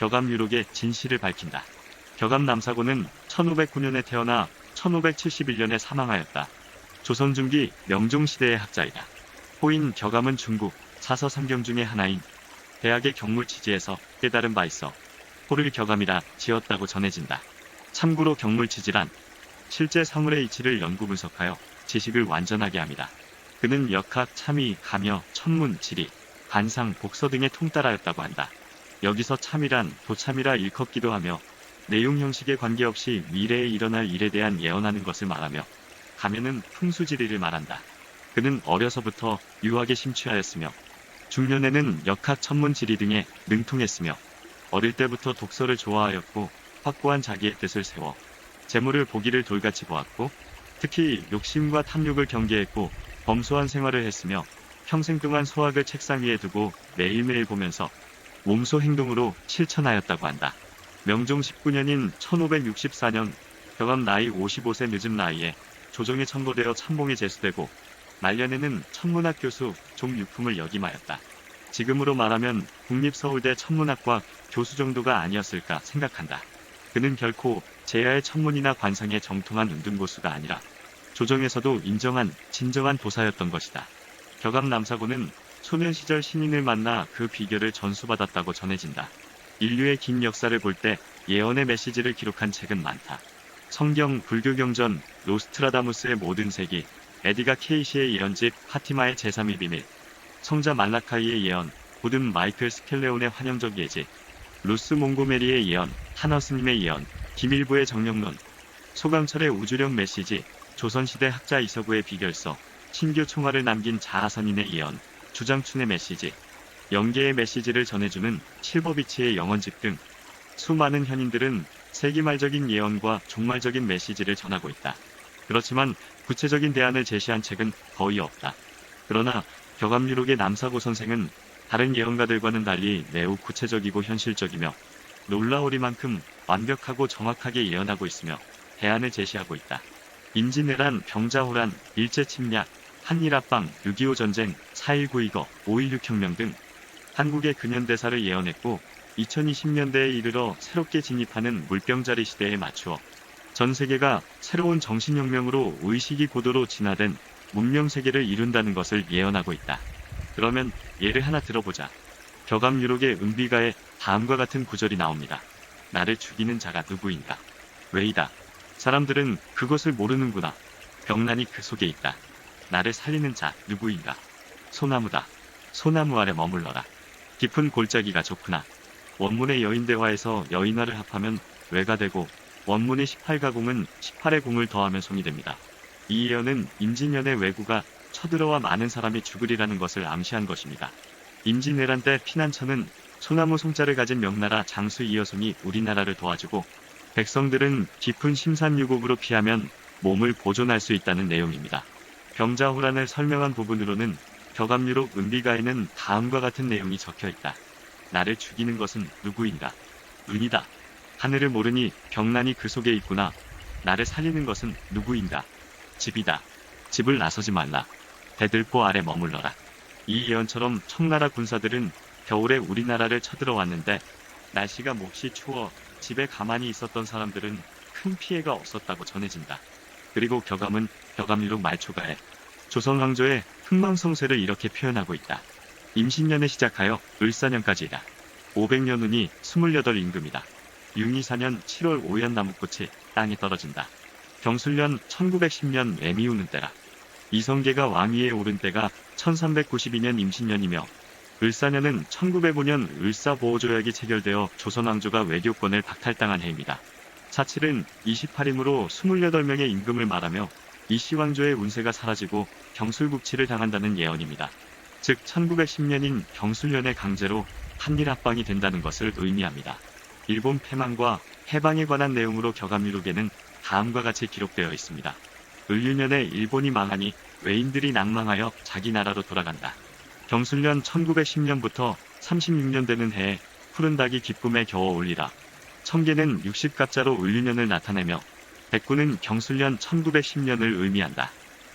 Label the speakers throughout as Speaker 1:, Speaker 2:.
Speaker 1: 격암유록의 진실을 밝힌다. 격암 남사고는 1509년에 태어나 1571년에 사망하였다. 조선 중기 명종시대의 학자이다. 호인 격암은 중국 사서 삼경 중의 하나인 대학의 경물치지에서 깨달은 바 있어 호를 격암이라 지었다고 전해진다. 참고로 경물치지란 실제 사물의 이치를 연구 분석하여 지식을 완전하게 합니다. 그는 역학, 참의, 감여, 천문, 지리, 관상, 복서 등에 통달하였다고 한다. 여기서 참이란 도참이라 일컫기도 하며 내용 형식에 관계없이 미래에 일어날 일에 대한 예언하는 것을 말하며 감여는 풍수지리를 말한다. 그는 어려서부터 유학에 심취하였으며 중년에는 역학, 천문, 지리 등에 능통했으며 어릴 때부터 독서를 좋아하였고 확고한 자기의 뜻을 세워 재물을 보기를 돌같이 보았고 특히 욕심과 탐욕을 경계했고 검소한 생활을 했으며 평생 동안 소학을 책상 위에 두고 매일매일 보면서 몸소 행동으로 실천하였다고 한다. 명종 19년인 1564년 격암 나이 55세 늦은 나이에 조정에 천거되어 참봉에 제수되고 말년에는 천문학 교수 종육품을 역임하였다. 지금으로 말하면 국립서울대 천문학과 교수 정도가 아니었을까 생각한다. 그는 결코 제야의 천문이나 관상에 정통한 은둔고수가 아니라 조정에서도 인정한 진정한 도사였던 것이다. 격암 남사고는 소년 시절 신인을 만나 그 비결을 전수받았다고 전해진다. 인류의 긴 역사를 볼 때 예언의 메시지를 기록한 책은 많다. 성경, 불교경전, 노스트라다무스의 모든 세기, 에디가 케이시의 예언집, 파티마의 제3의 비밀, 성자 말라카이의 예언, 고든 마이클 스켈레온의 환영적 예지, 루스 몽고메리의 예언, 하너스님의 예언, 김일부의 정령론, 소강철의 우주력 메시지, 조선시대 학자 이서구의 비결서, 신교 총화를 남긴 자하선인의 예언, 주장춘의 메시지, 영계의 메시지를 전해주는 실버비치의 영원집 등 수많은 현인들은 세기말적인 예언과 종말적인 메시지를 전하고 있다. 그렇지만 구체적인 대안을 제시한 책은 거의 없다. 그러나 격암유록의 남사고 선생은 다른 예언가들과는 달리 매우 구체적이고 현실적이며 놀라우리만큼 완벽하고 정확하게 예언하고 있으며 대안을 제시하고 있다. 임진왜란, 병자호란, 일제침략, 한일합방, 6.25 전쟁, 4.19 이거, 5.16 혁명 등 한국의 근현대사를 예언했고 2020년대에 이르러 새롭게 진입하는 물병자리 시대에 맞추어 전 세계가 새로운 정신혁명으로 의식이 고도로 진화된 문명세계를 이룬다는 것을 예언하고 있다. 그러면 예를 하나 들어보자. 격암유록의 은비가에 다음과 같은 구절이 나옵니다. 나를 죽이는 자가 누구인가? 왜이다. 사람들은 그것을 모르는구나. 병난이 그 속에 있다. 나를 살리는 자 누구인가? 소나무다. 소나무 아래 머물러라. 깊은 골짜기가 좋구나. 원문의 여인대화에서 여인화를 합하면 외가 되고 원문의 18가공은 18의 공을 더하면 송이 됩니다. 이 예언은 임진년의 왜구가 쳐들어와 많은 사람이 죽으리라는 것을 암시한 것입니다. 임진왜란 때 피난처는 소나무 송자를 가진 명나라 장수 이여송이 우리나라를 도와주고 백성들은 깊은 심산유곡으로 피하면 몸을 보존할 수 있다는 내용입니다. 병자호란을 설명한 부분으로는 격암유록 은비가에는 다음과 같은 내용이 적혀있다. 나를 죽이는 것은 누구인가? 눈이다. 하늘을 모르니 병난이 그 속에 있구나. 나를 살리는 것은 누구인가? 집이다. 집을 나서지 말라. 대들보 아래 머물러라. 이 예언처럼 청나라 군사들은 겨울에 우리나라를 쳐들어왔는데 날씨가 몹시 추워 집에 가만히 있었던 사람들은 큰 피해가 없었다고 전해진다. 그리고 격암은 격암유록 말초가에 조선 왕조의 흥망성쇠를 이렇게 표현하고 있다. 임신년에 시작하여 을사년까지이다. 500년 운이 28임금이다. 융이사년 7월 오연 나무꽃이 땅에 떨어진다. 경술년 1910년 매미 우는 때라. 이성계가 왕위에 오른 때가 1392년 임신년이며 을사년은 1905년 을사보호조약이 체결되어 조선왕조가 외교권을 박탈당한 해입니다. 사칠은 28임으로 28명의 임금을 말하며 이씨왕조의 운세가 사라지고 경술국치를 당한다는 예언입니다. 즉 1910년인 경술년에 강제로 한일합방이 된다는 것을 의미합니다. 일본 패망과 해방에 관한 내용으로 격암유록에는 다음과 같이 기록되어 있습니다. 을유년에 일본이 망하니 외인들이 낭망하여 자기 나라로 돌아간다. 경술년 1910년부터 36년 되는 해에 푸른 닭이 기쁨에 겨워 울리라. 청개는 60갑자로 을유년을 나타내며 백구는 경술년 1910년을 의미한다.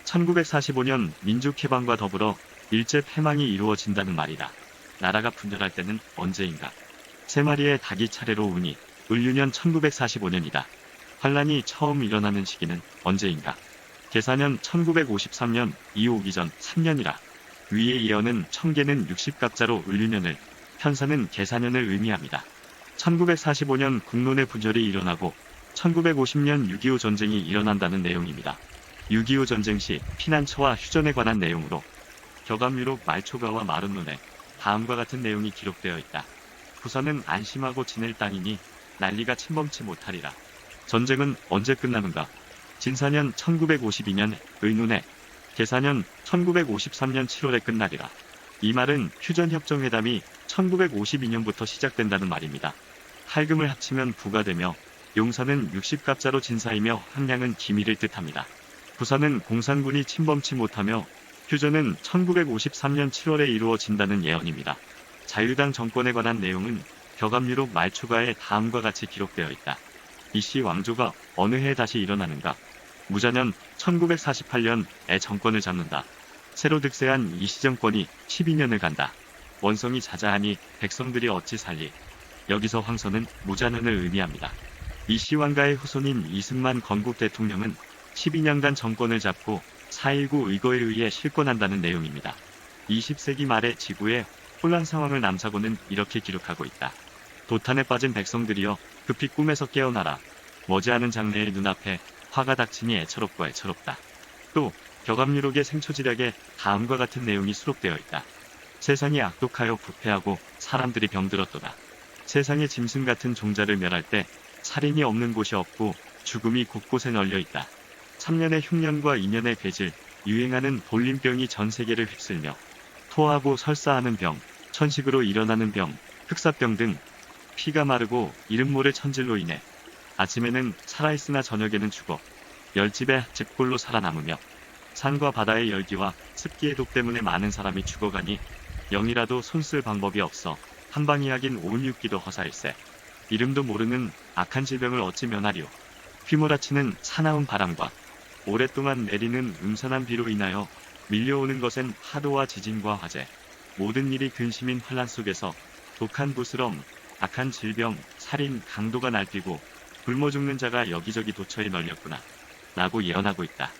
Speaker 1: 1945년 민족해방과 더불어 일제 패망이 이루어진다는 말이다. 나라가 분열할 때는 언제인가? 3마리의 닭이 차례로 우니 을유년 1945년이다. 환란이 처음 일어나는 시기는 언제인가? 계사년 1953년 이 오기 전 3년이라. 위의 예언은 청계는 60갑자로 을유년을, 편사는 계사년을 의미합니다. 1945년 국론의 분열이 일어나고 1950년 6.25 전쟁이 일어난다는 내용입니다. 6.25 전쟁 시 피난처와 휴전에 관한 내용으로 격암유록 말초가와 마른론에 다음과 같은 내용이 기록되어 있다. 부산은 안심하고 지낼 땅이니 난리가 침범치 못하리라. 전쟁은 언제 끝나는가? 진사년 1952년 의눈에, 계사년 1953년 7월에 끝나리라. 이 말은 휴전협정회담이 1952년부터 시작된다는 말입니다. 할금을 합치면 부가 되며 용사는 60갑자로 진사이며 함량은 기밀을 뜻합니다. 부산은 공산군이 침범치 못하며 휴전은 1953년 7월에 이루어진다는 예언입니다. 자유당 정권에 관한 내용은 격암유록 말초가에 다음과 같이 기록되어 있다. 이씨 왕조가 어느 해에 다시 일어나는가? 무자년 1948년에 정권을 잡는다. 새로 득세한 이씨 정권이 12년을 간다. 원성이 자자하니 백성들이 어찌 살리. 여기서 황선은 무자년을 의미합니다. 이씨 왕가의 후손인 이승만 건국 대통령은 12년간 정권을 잡고 4.19 의거에 의해 실권한다는 내용입니다. 20세기 말에 지구의 혼란 상황을 남사고는 이렇게 기록하고 있다. 도탄에 빠진 백성들이여 급히 꿈에서 깨어나라. 머지않은 장래의 눈앞에 화가 닥치니 애처롭고 애처롭다. 또 격암유록의 생초지략에 다음과 같은 내용이 수록되어 있다. 세상이 악독하여 부패하고 사람들이 병들었도다. 세상의 짐승 같은 종자를 멸할 때 살인이 없는 곳이 없고 죽음이 곳곳에 널려 있다. 3년의 흉년과 2년의 괴질, 유행하는 볼림병이 전 세계를 휩쓸며 토하고 설사하는 병, 천식으로 일어나는 병, 흑사병 등 피가 마르고 이름 모를 천질로 인해 아침에는 살아있으나 저녁에는 죽어 열집에 집골로 살아남으며 산과 바다의 열기와 습기의 독 때문에 많은 사람이 죽어가니 영이라도 손쓸 방법이 없어 한방이하긴 온 육기도 허사일세. 이름도 모르는 악한 질병을 어찌 면하리오. 휘몰아치는 사나운 바람과 오랫동안 내리는 음산한 비로 인하여 밀려오는 것엔 파도와 지진과 화재, 모든 일이 근심인 환란 속에서 독한 부스럼, 악한 질병, 살인, 강도가 날뛰고 굶어 죽는 자가 여기저기 도처에 널렸구나 라고 예언하고 있다.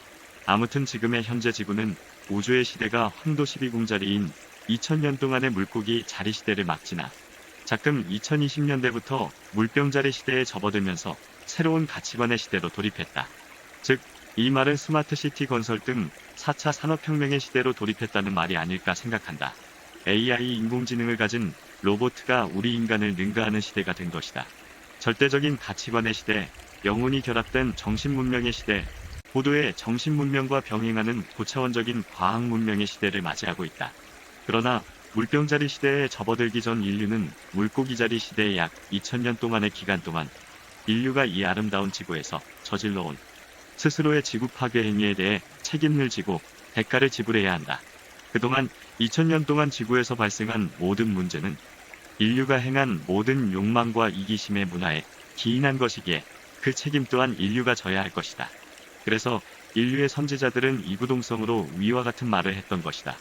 Speaker 1: 아무튼 지금의 현재 지구는 우주의 시대가 황도 12궁자리인 2000년 동안의 물고기 자리 시대를 막 지나 자금 2020년대부터 물병자리 시대에 접어들면서 새로운 가치관의 시대로 돌입했다. 즉, 이 말은 스마트시티 건설 등 4차 산업혁명의 시대로 돌입했다는 말이 아닐까 생각한다. AI 인공지능을 가진 로봇가 우리 인간을 능가하는 시대가 된 것이다. 절대적인 가치관의 시대, 영혼이 결합된 정신문명의 시대, 고도의 정신문명과 병행하는 고차원적인 과학문명의 시대를 맞이하고 있다. 그러나 물병자리 시대에 접어들기 전 인류는 물고기자리 시대의 약 2000년 동안의 기간 동안 인류가 이 아름다운 지구에서 저질러온 스스로의 지구 파괴 행위에 대해 책임을 지고 대가를 지불해야 한다. 그동안 2000년 동안 지구에서 발생한 모든 문제는 인류가 행한 모든 욕망과 이기심의 문화에 기인한 것이기에 그 책임 또한 인류가 져야 할 것이다. 그래서 인류의 선지자들은 이구동성으로 위와 같은 말을 했던 것이다.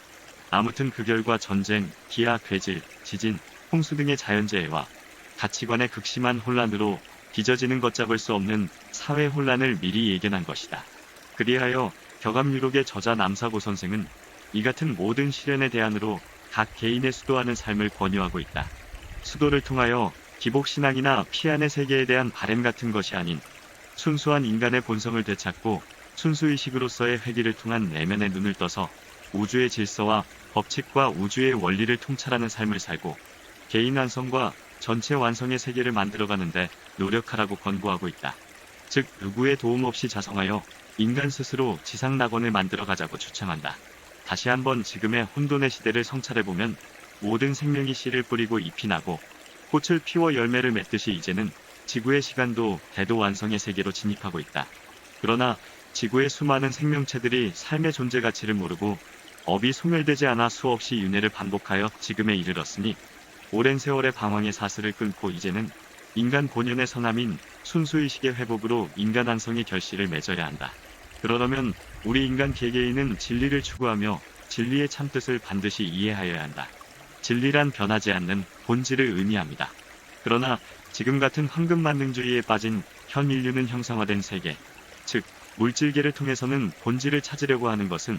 Speaker 1: 아무튼 그 결과 전쟁, 기아, 괴질, 지진, 홍수 등의 자연재해와 가치관의 극심한 혼란으로 빚어지는 걷잡을 수 없는 사회 혼란을 미리 예견한 것이다. 그리하여 격암유록의 저자 남사고 선생은 이 같은 모든 시련의 대안으로 각 개인의 수도하는 삶을 권유하고 있다. 수도를 통하여 기복신앙이나 피안의 세계에 대한 바램 같은 것이 아닌 순수한 인간의 본성을 되찾고 순수의식으로서의 회귀를 통한 내면의 눈을 떠서 우주의 질서와 법칙과 우주의 원리를 통찰하는 삶을 살고 개인 완성과 전체 완성의 세계를 만들어가는데 노력하라고 권고하고 있다. 즉 누구의 도움 없이 자성하여 인간 스스로 지상낙원을 만들어가자고 추천한다. 다시 한번 지금의 혼돈의 시대를 성찰해보면 모든 생명이 씨를 뿌리고 잎이 나고 꽃을 피워 열매를 맺듯이 이제는 지구의 시간도 대도 완성의 세계로 진입하고 있다. 그러나 지구의 수많은 생명체들이 삶의 존재 가치를 모르고 업이 소멸되지 않아 수없이 윤회를 반복하여 지금에 이르렀으니 오랜 세월의 방황의 사슬을 끊고 이제는 인간 본연의 선함인 순수의식의 회복으로 인간 완성의 결실을 맺어야 한다. 그러려면 우리 인간 개개인은 진리를 추구하며 진리의 참뜻을 반드시 이해하여야 한다. 진리란 변하지 않는 본질을 의미합니다. 그러나 지금 같은 황금만능주의에 빠진 현 인류는 형상화된 세계, 즉 물질계를 통해서는 본질을 찾으려고 하는 것은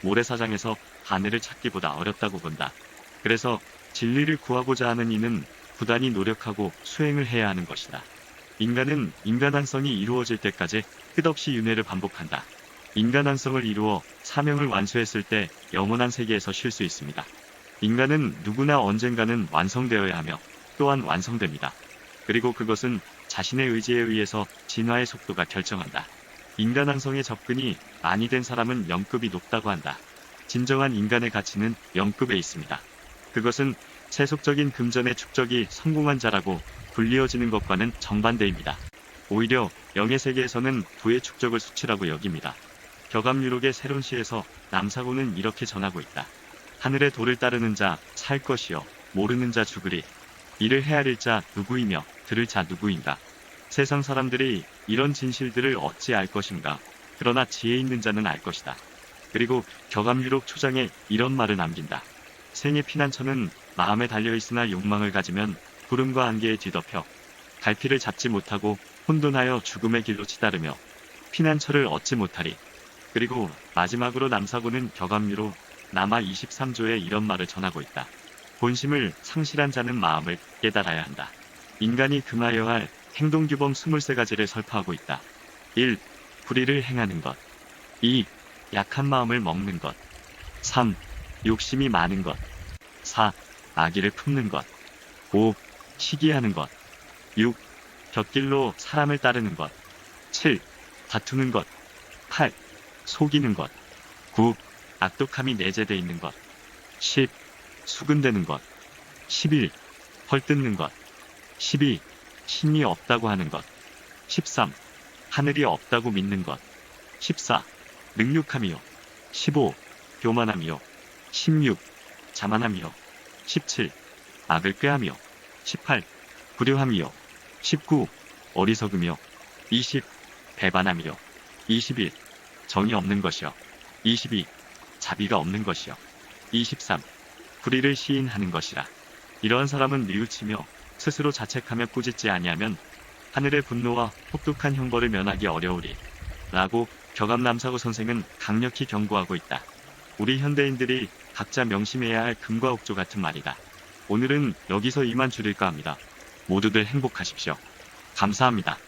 Speaker 1: 모래사장에서 하늘을 찾기보다 어렵다고 본다. 그래서 진리를 구하고자 하는 이는 부단히 노력하고 수행을 해야 하는 것이다. 인간은 인간한성이 이루어질 때까지 끝없이 윤회를 반복한다. 인간한성을 이루어 사명을 완수했을 때 영원한 세계에서 쉴 수 있습니다. 인간은 누구나 언젠가는 완성되어야 하며 또한 완성됩니다. 그리고 그것은 자신의 의지에 의해서 진화의 속도가 결정한다. 인간한성의 접근이 많이 된 사람은 영급이 높다고 한다. 진정한 인간의 가치는 영급에 있습니다. 그것은 세속적인 금전의 축적이 성공한 자라고 불리어지는 것과는 정반대입니다. 오히려 영의 세계에서는 부의 축적을 수치라고 여깁니다. 격암유록의 새로운 시에서 남사고는 이렇게 전하고 있다. 하늘의 도를 따르는 자 살 것이요 모르는 자 죽으리. 이를 헤아릴 자 누구이며 들을 자 누구인가. 세상 사람들이 이런 진실들을 어찌 알 것인가. 그러나 지혜 있는 자는 알 것이다. 그리고 격암유록 초장에 이런 말을 남긴다. 생의 피난처는 마음에 달려있으나 욕망을 가지면 구름과 안개에 뒤덮여 갈피를 잡지 못하고 혼돈하여 죽음의 길로 치다르며 피난처를 얻지 못하리. 그리고 마지막으로 남사고는 격암유로 남아 23조에 이런 말을 전하고 있다. 본심을 상실한 자는 마음을 깨달아야 한다. 인간이 금하여야 할 행동규범 23가지를 설파하고 있다. 1. 불의를 행하는 것. 2. 약한 마음을 먹는 것. 3. 욕심이 많은 것. 4. 악의를 품는 것. 5. 시기하는 것. 6. 곁길로 사람을 따르는 것. 7. 다투는 것. 8. 속이는 것. 9. 악독함이 내재되어 있는 것. 10. 수근대는 것. 11. 헐뜯는 것. 12. 신이 없다고 하는 것. 13. 하늘이 없다고 믿는 것. 14. 능욕함이요. 15. 교만함이요. 16. 자만함이요. 17. 악을 꾀하며. 18. 불효함이요. 19. 어리석음이요. 20. 배반함이요. 21. 정이 없는 것이요. 22. 자비가 없는 것이요. 23. 불의를 시인하는 것이라. 이러한 사람은 뉘우치며 스스로 자책하며 꾸짖지 아니하면 하늘의 분노와 혹독한 형벌을 면하기 어려우리. 라고 격암남사고 선생은 강력히 경고하고 있다. 우리 현대인들이 각자 명심해야 할 금과 옥조 같은 말이다. 오늘은 여기서 이만 줄일까 합니다. 모두들 행복하십시오. 감사합니다.